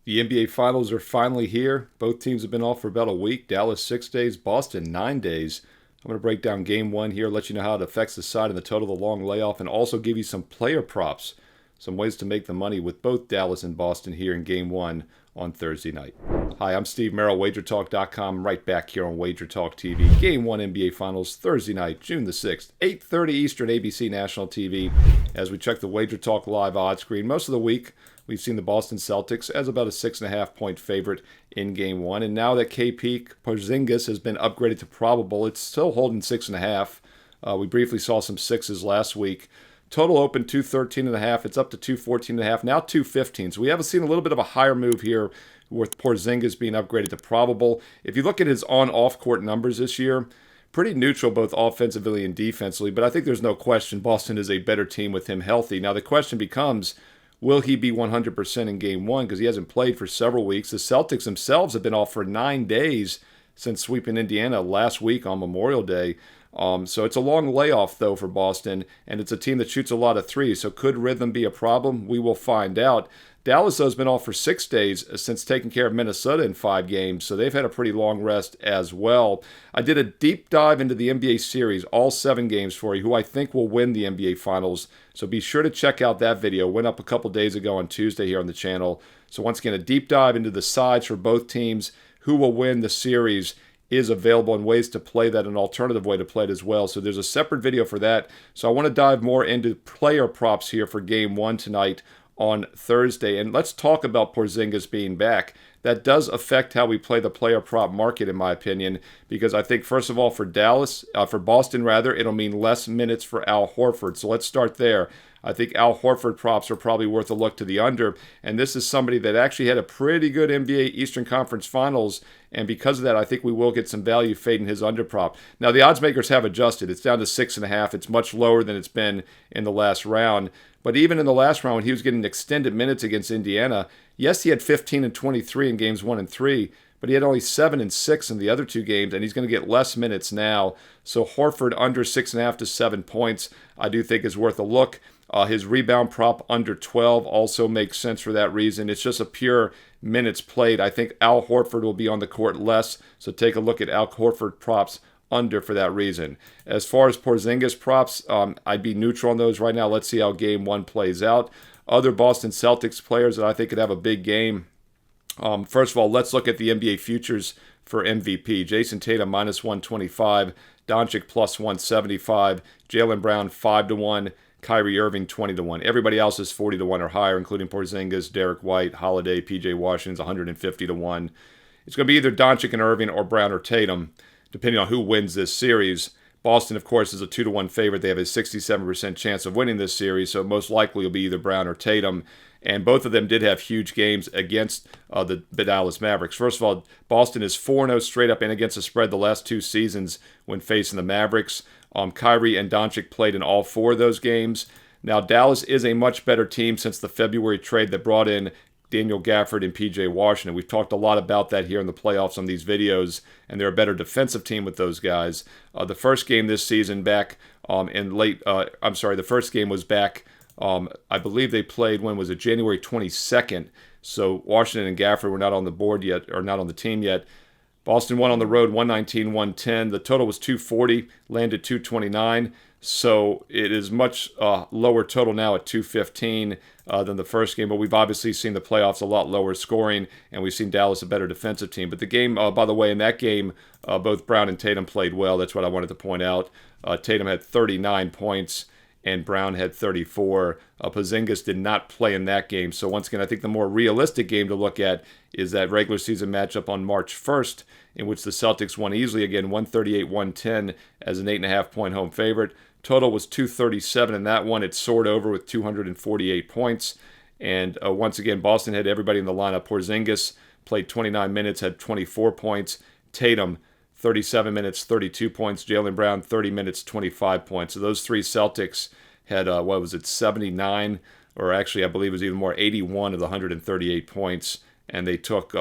The NBA Finals are finally here. Both teams have been off for about a week. Dallas 6 days, Boston 9 days. I'm going to break down game one here, let you know how it affects the side and the total of the long layoff, and also give you some player props, some ways to make the money with both Dallas and Boston here in game one on Thursday night. Hi, I'm Steve Merril, WagerTalk.com, right back here on WagerTalk TV. Game 1 NBA Finals, Thursday night, June the 6th, 8:30 Eastern, ABC National TV. As we check the WagerTalk live odds screen, most of the week we've seen the Boston Celtics as about a 6.5-point favorite in Game 1. And now that KP Porzingis has been upgraded to probable, it's still holding 6.5. We briefly saw some sixes last week. Total open 213.5. It's up to 214.5. Now 215. So we have seen a little bit of a higher move here with Porzingis being upgraded to probable. If you look at his on-off court numbers this year, pretty neutral both offensively and defensively. But I think there's no question Boston is a better team with him healthy. Now the question becomes, will he be 100% in game one? Because he hasn't played for several weeks. The Celtics themselves have been off for 9 days since sweeping Indiana last week on Memorial Day. So it's a long layoff, though, for Boston, and it's a team that shoots a lot of threes. So could rhythm be a problem? We will find out. Dallas, though, has been off for 6 days since taking care of Minnesota in 5 games, so they've had a pretty long rest as well. I did a deep dive into the NBA series, all 7 games for you, who I think will win the NBA Finals. So be sure to check out that video. Went up a couple days ago on Tuesday here on the channel. So once again, a deep dive into the sides for both teams, who will win the series, is available and ways to play that, an alternative way to play it as well. So there's a separate video for that. So I want to dive more into player props here for game one tonight on Thursday. And let's talk about Porzingis being back. That does affect how we play the player prop market, in my opinion, because I think, first of all, for Boston, it'll mean less minutes for Al Horford. So let's start there. I think Al Horford props are probably worth a look to the under, and this is somebody that actually had a pretty good NBA Eastern Conference Finals, and because of that, I think we will get some value fading his under prop. Now, the odds makers have adjusted. It's down to 6.5. It's much lower than it's been in the last round, but even in the last round, when he was getting extended minutes against Indiana, yes, he had 15 and 23 in games 1 and 3, but he had only 7 and 6 in the other 2 games, and he's going to get less minutes now. So Horford under 6.5 to 7 points, I do think is worth a look. His rebound prop under 12 also makes sense for that reason. It's just a pure minutes played. I think Al Horford will be on the court less, so take a look at Al Horford props under for that reason. As far as Porzingis props, I'd be neutral on those right now. Let's see how game one plays out. Other Boston Celtics players that I think could have a big game. First of all, let's look at the NBA futures for MVP. Jason Tatum minus 125, Doncic plus 175, Jaylen Brown 5-1, Kyrie Irving 20-1. Everybody else is 40-1 or higher, including Porzingis, Derek White, Holiday, PJ Washington's 150-1. It's going to be either Doncic and Irving or Brown or Tatum, depending on who wins this series. Boston, of course, is a 2-1 favorite. They have a 67% chance of winning this series, so most likely it'll be either Brown or Tatum. And both of them did have huge games against the Dallas Mavericks. First of all, Boston is 4-0 straight up and against the spread the last 2 seasons when facing the Mavericks. Kyrie and Doncic played in all 4 of those games. Now, Dallas is a much better team since the February trade that brought in Daniel Gafford and PJ Washington. We've talked a lot about that here in the playoffs on these videos, and they're a better defensive team with those guys. The first game this season back the first game was back, I believe they played, when was it, January 22nd. So Washington and Gafford were not on the board yet, or not on the team yet. Boston won on the road 119-110. The total was 240, landed 229. So it is much lower total now at 215 than the first game. But we've obviously seen the playoffs a lot lower scoring, and we've seen Dallas a better defensive team. But the game, by the way, in that game, both Brown and Tatum played well. That's what I wanted to point out. Tatum had 39 points, and Brown had 34. Porzingis did not play in that game. So once again, I think the more realistic game to look at is that regular season matchup on March 1st, in which the Celtics won easily again, 138-110 as an 8.5-point home favorite. Total was 237 in that one. It soared over with 248 points. And once again, Boston had everybody in the lineup. Porzingis played 29 minutes, had 24 points. Tatum, 37 minutes, 32 points. Jaylen Brown, 30 minutes, 25 points. So those 3 Celtics had, 79? Or actually, I believe it was even more, 81 of the 138 points. And they took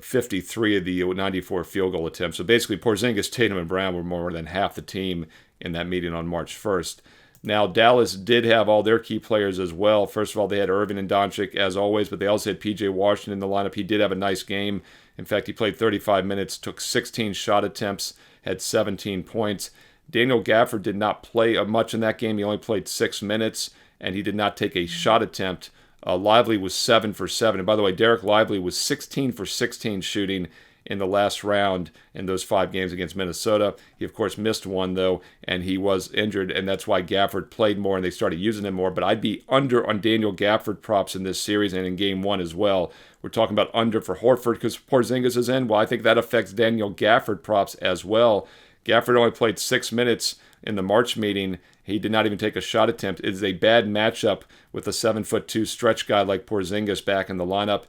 53 of the 94 field goal attempts. So basically, Porzingis, Tatum, and Brown were more than half the team in that meeting on March 1st. Now, Dallas did have all their key players as well. First of all, they had Irving and Doncic, as always, but they also had P.J. Washington in the lineup. He did have a nice game. In fact, he played 35 minutes, took 16 shot attempts, had 17 points. Daniel Gafford did not play much in that game. He only played 6 minutes, and he did not take a shot attempt. Lively was 7 for 7. And by the way, Derek Lively was 16 for 16 shooting in the last round in those 5 games against Minnesota. He, of course, missed one, though, and he was injured, and that's why Gafford played more and they started using him more. But I'd be under on Daniel Gafford props in this series and in Game 1 as well. We're talking about under for Horford because Porzingis is in. Well, I think that affects Daniel Gafford props as well. Gafford only played 6 minutes in the March meeting. He did not even take a shot attempt. It is a bad matchup with a 7'2" stretch guy like Porzingis back in the lineup.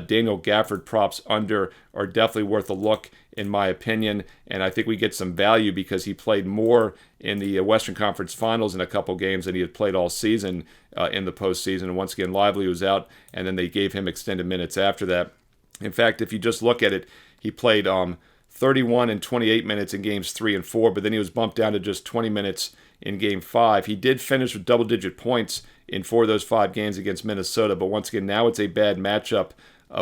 Daniel Gafford props under are definitely worth a look, in my opinion, and I think we get some value because he played more in the Western Conference Finals in a couple games than he had played all season in the postseason. And once again, Lively was out, and then they gave him extended minutes after that. In fact, if you just look at it, he played 31 and 28 minutes in games 3 and 4, but then he was bumped down to just 20 minutes in Game 5. He did finish with double-digit points in 4 of those 5 games against Minnesota, but once again, now it's a bad matchup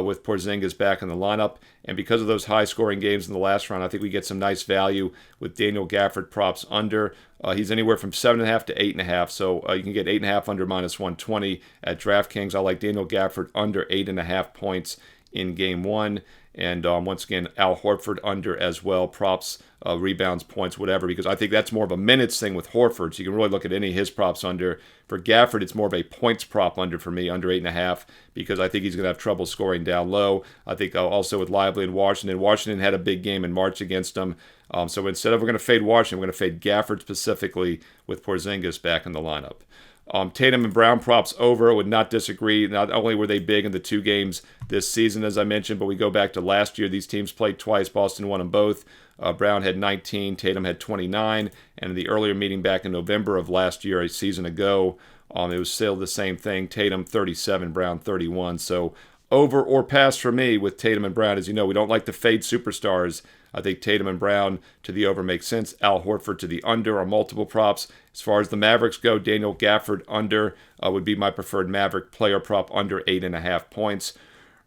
with Porzingis back in the lineup. And because of those high-scoring games in the last round, I think we get some nice value with Daniel Gafford props under. He's anywhere from 7.5 to 8.5, so you can get 8.5 under -120 at DraftKings. I like Daniel Gafford under 8.5 points in Game 1. And once again, Al Horford under as well, props, rebounds, points, whatever, because I think that's more of a minutes thing with Horford. So you can really look at any of his props under. For Gafford, it's more of a points prop under for me, under 8.5, because I think he's going to have trouble scoring down low. I think also with Lively and Washington. Washington had a big game in March against them. So instead of we're going to fade Washington, we're going to fade Gafford specifically with Porzingis back in the lineup. Tatum and Brown props over, would not disagree. Not only were they big in the 2 games this season, as I mentioned, but we go back to last year. These teams played twice. Boston won them both. Brown had 19, Tatum had 29. And in the earlier meeting back in November of last year, a season ago, it was still the same thing. Tatum 37, Brown 31. So over or pass for me with Tatum and Brown. As you know, we don't like to fade superstars. I think Tatum and Brown to the over makes sense. Al Horford to the under are multiple props. As far as the Mavericks go, Daniel Gafford under would be my preferred Maverick player prop under 8.5 points.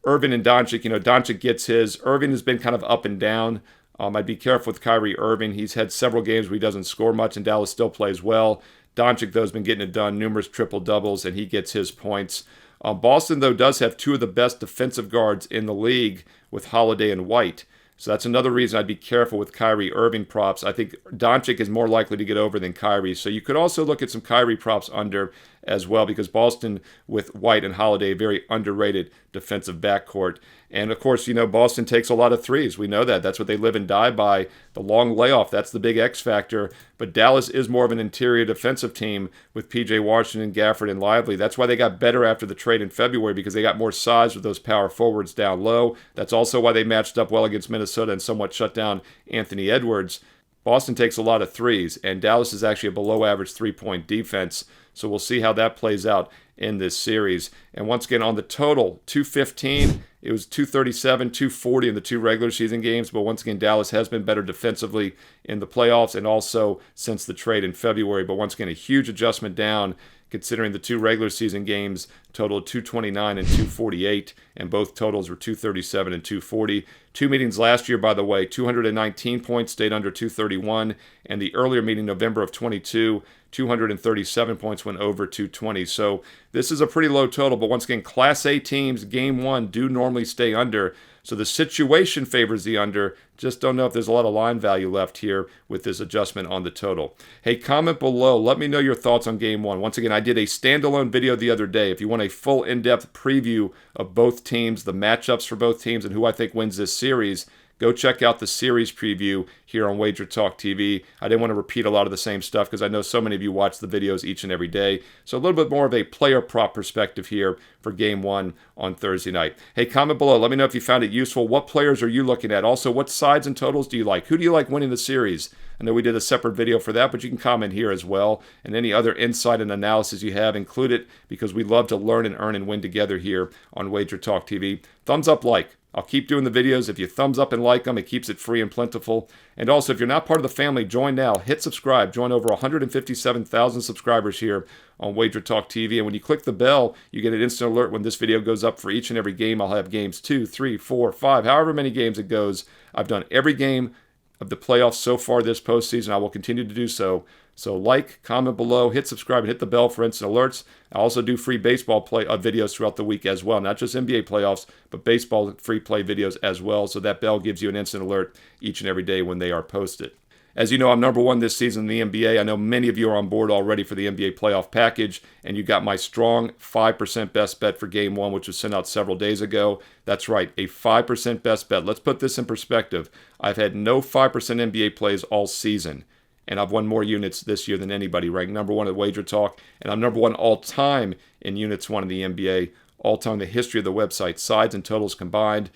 Irving and Doncic, Doncic gets his. Irving has been kind of up and down. I'd be careful with Kyrie Irving. He's had several games where he doesn't score much, and Dallas still plays well. Doncic, though, has been getting it done, numerous triple-doubles, and he gets his points. Boston, though, does have 2 of the best defensive guards in the league with Holiday and White. So that's another reason I'd be careful with Kyrie Irving props. I think Doncic is more likely to get over than Kyrie. So you could also look at some Kyrie props under as well, because Boston with White and Holiday, a very underrated defensive backcourt. And, of course, Boston takes a lot of threes. We know that. That's what they live and die by. The long layoff, that's the big X factor. But Dallas is more of an interior defensive team with P.J. Washington, Gafford, and Lively. That's why they got better after the trade in February, because they got more size with those power forwards down low. That's also why they matched up well against Minnesota and somewhat shut down Anthony Edwards. Boston takes a lot of threes, and Dallas is actually a below-average three-point defense. So we'll see how that plays out in this series. And once again, on the total, 215, it was 237, 240 in the 2 regular season games. But once again, Dallas has been better defensively in the playoffs and also since the trade in February. But once again, a huge adjustment down, considering the 2 regular season games totaled 229 and 248, and both totals were 237 and 240. 2 meetings last year, by the way, 219 points, stayed under 231, and the earlier meeting, November of 22, 237 points, went over 220. So this is a pretty low total, but once again, Class A teams, Game 1, do normally stay under. So the situation favors the under. Just don't know if there's a lot of line value left here with this adjustment on the total. Hey, comment below. Let me know your thoughts on Game 1. Once again, I did a standalone video the other day. If you want a full in-depth preview of both teams, the matchups for both teams, and who I think wins this series, go check out the series preview here on WagerTalk TV. I didn't want to repeat a lot of the same stuff because I know so many of you watch the videos each and every day. So a little bit more of a player prop perspective here for Game 1 on Thursday night. Hey, comment below. Let me know if you found it useful. What players are you looking at? Also, what sides and totals do you like? Who do you like winning the series? I know we did a separate video for that, but you can comment here as well. And any other insight and analysis you have, include it, because we love to learn and earn and win together here on WagerTalk TV. Thumbs up, like. I'll keep doing the videos. If you thumbs up and like them, it keeps it free and plentiful. And also, if you're not part of the family, join now. Hit subscribe. Join over 157,000 subscribers here on WagerTalk TV. And when you click the bell, you get an instant alert when this video goes up for each and every game. I'll have games 2, 3, 4, 5, however many games it goes. I've done every game of the playoffs so far this postseason. I will continue to do so. So like, comment below, hit subscribe, and hit the bell for instant alerts. I also do free baseball play videos throughout the week as well. Not just NBA playoffs, but baseball free play videos as well. So that bell gives you an instant alert each and every day when they are posted. As you know, I'm number 1 this season in the NBA. I know many of you are on board already for the NBA playoff package, and you got my strong 5% best bet for Game 1, which was sent out several days ago. That's right, a 5% best bet. Let's put this in perspective. I've had no 5% NBA plays all season, and I've won more units this year than anybody, ranked number 1 at WagerTalk, and I'm number 1 all-time in units won in the NBA, all-time in the history of the website, sides and totals combined,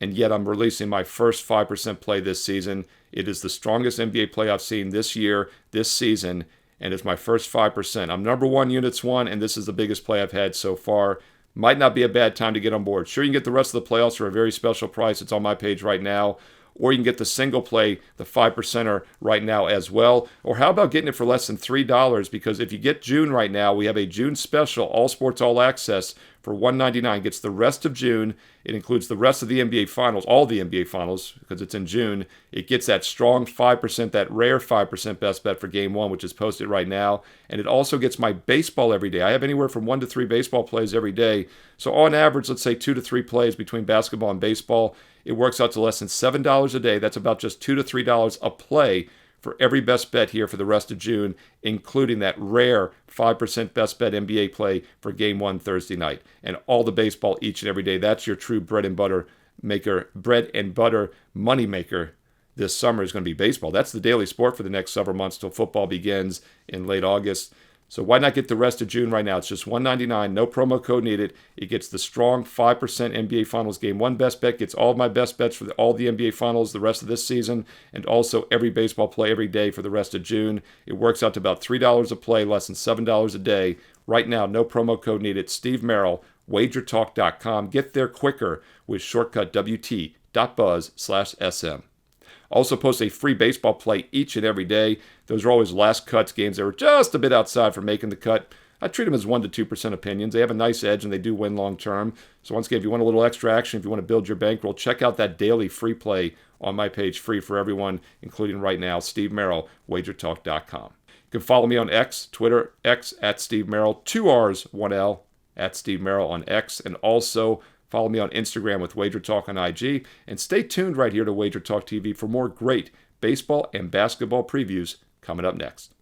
and yet I'm releasing my first 5% play this season. It is the strongest NBA play I've seen this year, this season, and it's my first 5%. I'm number 1 units won, and this is the biggest play I've had so far. Might not be a bad time to get on board. Sure, you can get the rest of the playoffs for a very special price. It's on my page right now. Or you can get the single play, the 5%er right now as well. Or how about getting it for less than $3? Because if you get June right now, we have a June special, all sports, all access for $199. Gets the rest of June. It includes the rest of the NBA Finals, all the NBA Finals, because it's in June. It gets that strong 5%, that rare 5% best bet for Game 1, which is posted right now. And it also gets my baseball every day. I have anywhere from 1 to 3 baseball plays every day. So on average, let's say 2 to 3 plays between basketball and baseball. It works out to less than $7 a day. That's about just $2 to $3 a play for every best bet here for the rest of June, including that rare 5% best bet NBA play for Game 1 Thursday night. And all the baseball each and every day. That's your true bread and butter money maker this summer is going to be baseball. That's the daily sport for the next several months till football begins in late August. So why not get the rest of June right now? It's just $199, no promo code needed. It gets the strong 5% NBA Finals Game 1 best bet, gets all of my best bets for all the NBA Finals the rest of this season, and also every baseball play every day for the rest of June. It works out to about $3 a play, less than $7 a day. Right now, no promo code needed. Steve Merril, WagerTalk.com. Get there quicker with shortcut WT.buzz/SM. Also post a free baseball play each and every day. Those are always last cuts, games that were just a bit outside for making the cut. I treat them as 1 to 2% opinions. They have a nice edge and they do win long term. So once again, if you want a little extra action, if you want to build your bankroll, check out that daily free play on my page, free for everyone, including right now, Steve Merril, WagerTalk.com. You can follow me on X, Twitter, X at Steve Merril, 2 R's, 1 L, at Steve Merril on X, and also follow me on Instagram with WagerTalk on IG, and stay tuned right here to WagerTalk TV for more great baseball and basketball previews coming up next.